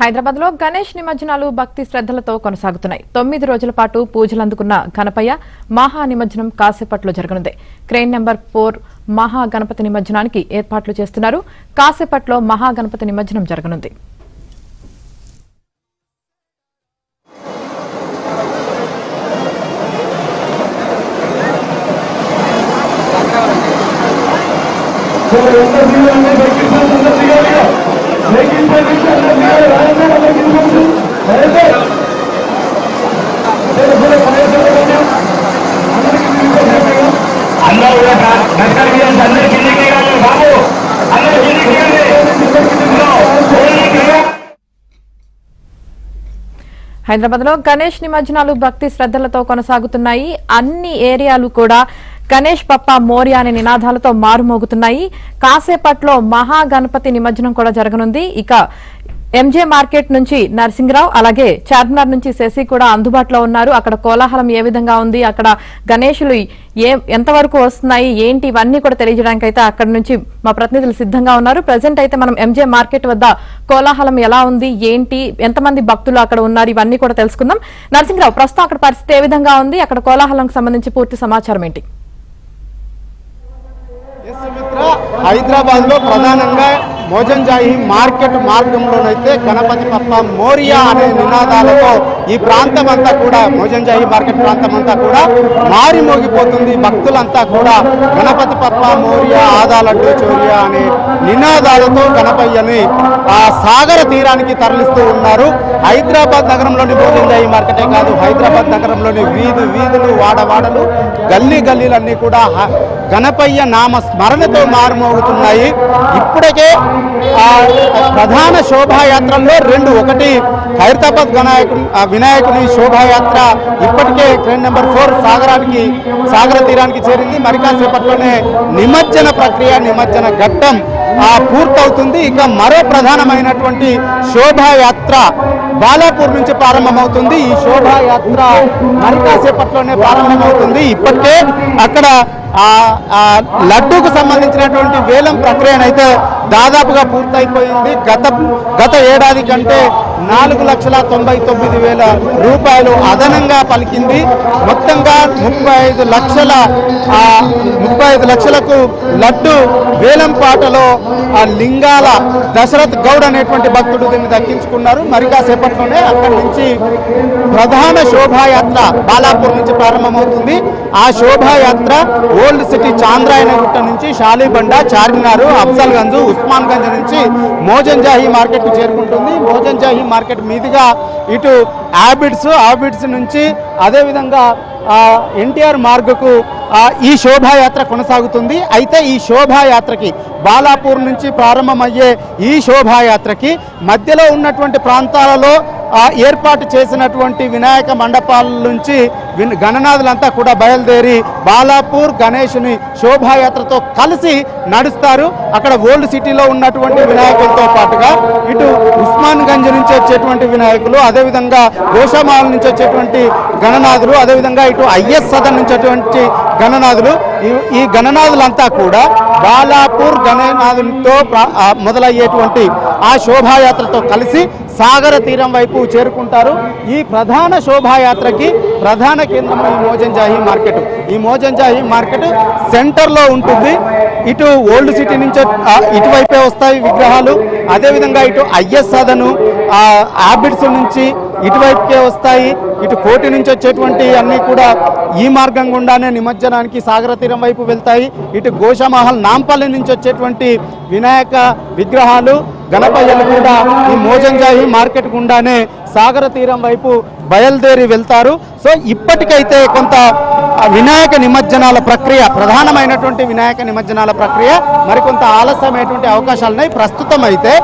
హైదరాబాద్లో గణేష్ నిమజ్జనాలు భక్తి శ్రద్ధలతో కొనసాగుతున్నాయి. 9 రోజుల పాటు పూజలు అందుకున్న గణపయ్య మహా నిమజ్జనం కాసేపట్లో జరగనుంది. క్రెయిన్ నెంబర్ 4 మహా గణపతి నిమజ్జనానికి ఏర్పాట్లు చేస్తున్నారు. కాసేపట్లో మహా గణపతి నిమజ్జనం జరగనుంది. హైదరాబాద్లో గణేష్ నిమజ్జనాలు భక్తి శ్రద్ధలతో కొనసాగుతున్నాయి. అన్ని ఏరియాలు కూడా గణేష్ పప్ప మోరియా అనే నినాదాలతో మారుమోగుతున్నాయి. కాసేపట్లో మహా గణపతి నిమజ్జనం కూడా జరగనుంది. ఇక ఎంజే మార్కెట్ నుంచి నరసింగరావు, అలాగే చార్మినార్ నుంచి శశి కూడా అందుబాటులో ఉన్నారు. అక్కడ కోలాహలం ఏ విధంగా ఉంది, అక్కడ గణేషులు ఎంతవరకు వస్తున్నాయి, ఏంటి, ఇవన్నీ కూడా తెలియజేయడానికి అయితే అక్కడ నుంచి మా ప్రతినిధులు సిద్ధంగా ఉన్నారు. ప్రజెంట్ అయితే మనం ఎంజే మార్కెట్ వద్ద కోలాహలం ఎలా ఉంది, ఏంటి, ఎంతమంది భక్తులు అక్కడ ఉన్నారు, ఇవన్నీ కూడా తెలుసుకుందాం. నరసింగరావు, ప్రస్తుతం అక్కడ పరిస్థితి ఏ విధంగా ఉంది, అక్కడ కోలాహలంకి సంబంధించి పూర్తి సమాచారం ఏంటి? హైదరాబాద్ లో ప్రధానంగా మోజంజాయి మార్కెట్ మార్గంలోనైతే గణపతి పప్ప మోరియా అనే నినాదాలతో ఈ ప్రాంతం అంతా కూడా, మోజంజాయి మార్కెట్ ప్రాంతం అంతా కూడా మారిమోగిపోతుంది. భక్తులంతా కూడా గణపతి పప్ప మోరియా ఆదాలడ్డు చోరియా అనే నినాదాలతో గణపయ్యని ఆ సాగర తీరానికి తరలిస్తూ ఉన్నారు. హైదరాబాద్ నగరంలోని మోజంజాయి మార్కెటే కాదు, హైదరాబాద్ నగరంలోని వీధులు వాడవాడలు గల్లీ గల్లీలన్నీ కూడా గణపయ్య నామ స్మరణతో మారుమోగుతున్నాయి. ఇప్పటికే ప్రధాన శోభాయాత్రల్లో ఒకటి ఖైరతాబాద్ వినాయకుని శోభాయాత్ర ఇప్పటికే క్రెయిన్ నెంబర్ 4 సాగర తీరానికి చేరింది. మరి కాసేపట్లోనే నిమజ్జన ప్రక్రియ, నిమజ్జన ఘట్టం పూర్తవుతుంది. ఇక మరో ప్రధానమైనటువంటి శోభాయాత్ర బాలాపూర్ నుంచి ప్రారంభమవుతుంది. ఈ శోభాయాత్ర మరి కాసేపట్లోనే ప్రారంభమవుతుంది. ఇప్పటికే అక్కడ లడ్డూకు సంబంధించినటువంటి వేలం ప్రక్రియనైతే దాదాపుగా పూర్తయిపోయింది. గత ఏడాది కంటే 4,99,000 రూపాయలు అదనంగా పలికింది. మొత్తంగా 35 లక్షలకు లడ్డు వేలం పాటలో లింగాల దశరథ్ గౌడ్ అనేటువంటి భక్తుడు దీన్ని దక్కించుకున్నారు. మరి కాసేపట్లోనే అక్కడి నుంచి ప్రధాన శోభాయాత్ర బాలాపూర్ నుంచి ప్రారంభమవుతుంది. ఆ శోభాయాత్ర ఓల్డ్ సిటీ చాంద్రాయనగుట్ట నుంచి షాలీబండ, చార్మినార్, అఫ్జల్గంజ్, ఉస్మాన్ గంజ్ నుంచి మోజంజాహి మార్కెట్ కు చేరుకుంటుంది. మోజంజాహి మార్కెట్ మీదుగా ఇటు ఆబిడ్స్ నుంచి అదేవిధంగా ఎన్టీఆర్ మార్గకు ఈ శోభాయాత్ర కొనసాగుతుంది. అయితే ఈ శోభాయాత్రకి బాలాపూర్ నుంచి ప్రారంభమయ్యే ఈ శోభాయాత్రకి మధ్యలో ఉన్నటువంటి ప్రాంతాలలో ఏర్పాటు చేసినటువంటి వినాయక మండపాల నుంచి గణనాథులంతా కూడా బయలుదేరి బాలాపూర్ గణేషుని శోభాయాత్రతో కలిసి నడుస్తారు. అక్కడ ఓల్డ్ సిటీలో ఉన్నటువంటి వినాయకులతో పాటుగా ఇటు ఉస్మాన్ గంజ్ నుంచి వచ్చేటువంటి వినాయకులు, అదేవిధంగా గోషామాల్ నుంచి వచ్చేటువంటి గణనాథులు, అదేవిధంగా ఇటు ఐఎస్ సదన్ నుంచి వచ్చేటువంటి గణనాథులు, ఈ గణనాథులంతా కూడా బాలాపూర్ గణనాథులతో మొదలయ్యేటువంటి ఆ శోభాయాత్రతో కలిసి సాగర తీరం వైపు చేరుకుంటారు. ఈ ప్రధాన శోభాయాత్రకి ప్రధాన కేంద్రం ఈ మోజంజాయి మార్కెట్ సెంటర్లో ఉంటుంది. ఇటు ఓల్డ్ సిటీ నుంచి ఇటువైపే వస్తాయి విగ్రహాలు, అదేవిధంగా ఇటు ఐఎస్ సదను ఆబిడ్స్ నుంచి ఇటువైపుకే వస్తాయి. ఇటు కోటి నుంచి వచ్చేటువంటి అన్నీ కూడా ఈ మార్గం గుండానే నిమజ్జనానికి సాగర తీరం వైపు వెళ్తాయి. ఇటు గోషామహల్ నాంపల్లి నుంచి వచ్చేటువంటి వినాయక విగ్రహాలు, గణపయ్యలు కూడా ఈ మోజంజాయి మార్కెట్ గుండానే సాగర తీరం వైపు బయలుదేరి వెళ్తారు. సో ఇప్పటికైతే కొంత వినాయక నిమజ్జనాల ప్రక్రియ, ప్రధానమైనటువంటి వినాయక నిమజ్జనాల ప్రక్రియ మరికొంత ఆలస్యమైనటువంటి అవకాశాలున్నాయి. ప్రస్తుతం అయితే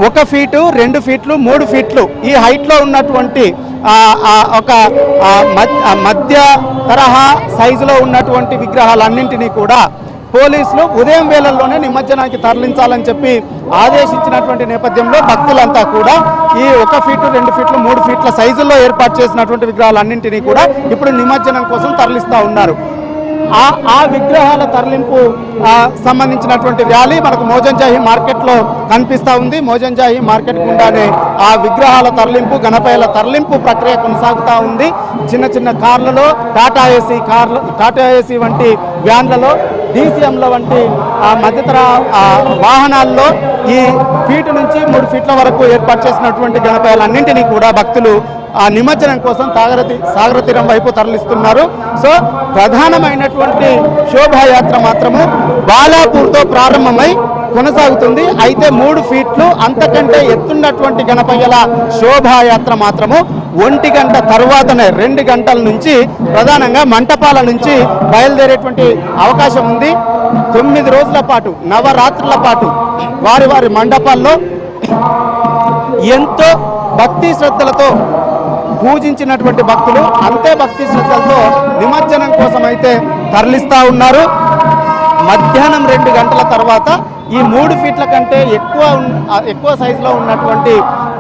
1 ఫీటు, 2 ఫీట్లు, 3 ఫీట్లు ఈ హైట్లో ఉన్నటువంటి ఒక మధ్య తరహా సైజులో ఉన్నటువంటి విగ్రహాలన్నింటినీ కూడా పోలీసులు ఉదయం వేళల్లోనే నిమజ్జనానికి తరలించాలని చెప్పి ఆదేశించినటువంటి నేపథ్యంలో భక్తులంతా కూడా ఈ 1 ఫీటు, 2 ఫీట్లు, 3 ఫీట్ల సైజుల్లో ఏర్పాటు చేసినటువంటి విగ్రహాలన్నింటినీ కూడా ఇప్పుడు నిమజ్జనం కోసం తరలిస్తూ ఉన్నారు. ఆ విగ్రహాల తరలింపు సంబంధించినటువంటి ర్యాలీ మనకు మోజంజాహి మార్కెట్లో కనిపిస్తూ ఉంది. మోజంజాహి మార్కెట్ గుండానే ఆ విగ్రహాల తరలింపు, గణపయ్యల తరలింపు ప్రక్రియ కొనసాగుతూ ఉంది. చిన్న చిన్న కార్లలో, టాటా ఏసీ వంటి వ్యాన్లలో, DCMల వంటి మధ్యతర వాహనాల్లో ఈ ఫీటు నుంచి 3 ఫీట్ల వరకు ఏర్పాటు చేసినటువంటి గణపయ్యలన్నింటినీ కూడా భక్తులు ఆ నిమజ్జనం కోసం సాగర తీరం వైపు తరలిస్తున్నారు. సో ప్రధానమైనటువంటి శోభాయాత్ర మాత్రము బాలాపూర్తో ప్రారంభమై కొనసాగుతుంది. అయితే 3 ఫీట్లు అంతకంటే ఎత్తున్నటువంటి గణపయ్యల శోభాయాత్ర మాత్రము 1 గంట తర్వాతనే 2 గంటల నుంచి ప్రధానంగా మంటపాల నుంచి బయలుదేరేటువంటి అవకాశం ఉంది. 9 రోజుల పాటు, నవరాత్రుల పాటు వారి మండపాల్లో ఎంతో భక్తి శ్రద్ధలతో పూజించినటువంటి భక్తులు అంతే భక్తి శ్రద్ధలతో నిమజ్జనం కోసం అయితే తరలిస్తూ ఉన్నారు. మధ్యాహ్నం 2 గంటల తర్వాత ఈ 3 ఫీట్ల కంటే ఎక్కువ సైజులో ఉన్నటువంటి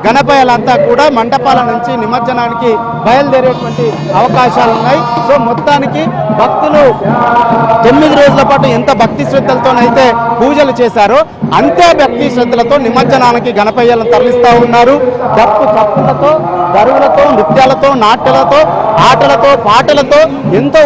గణపయ్యలంతా కూడా మండపాల నుంచి నిమజ్జనానికి బయలుదేరేటువంటి అవకాశాలు ఉన్నాయి. సో మొత్తానికి భక్తులు 9 రోజుల పాటు ఎంత భక్తి శ్రద్ధలతోనైతే పూజలు చేశారో అంతే భక్తి శ్రద్ధలతో నిమజ్జనానికి గణపయ్యలను తరలిస్తూ ఉన్నారు. డప్పు చప్పులతో, దరువులతో, నృత్యాలతో, నాట్యాలతో, ఆటలతో, పాటలతో ఎంతో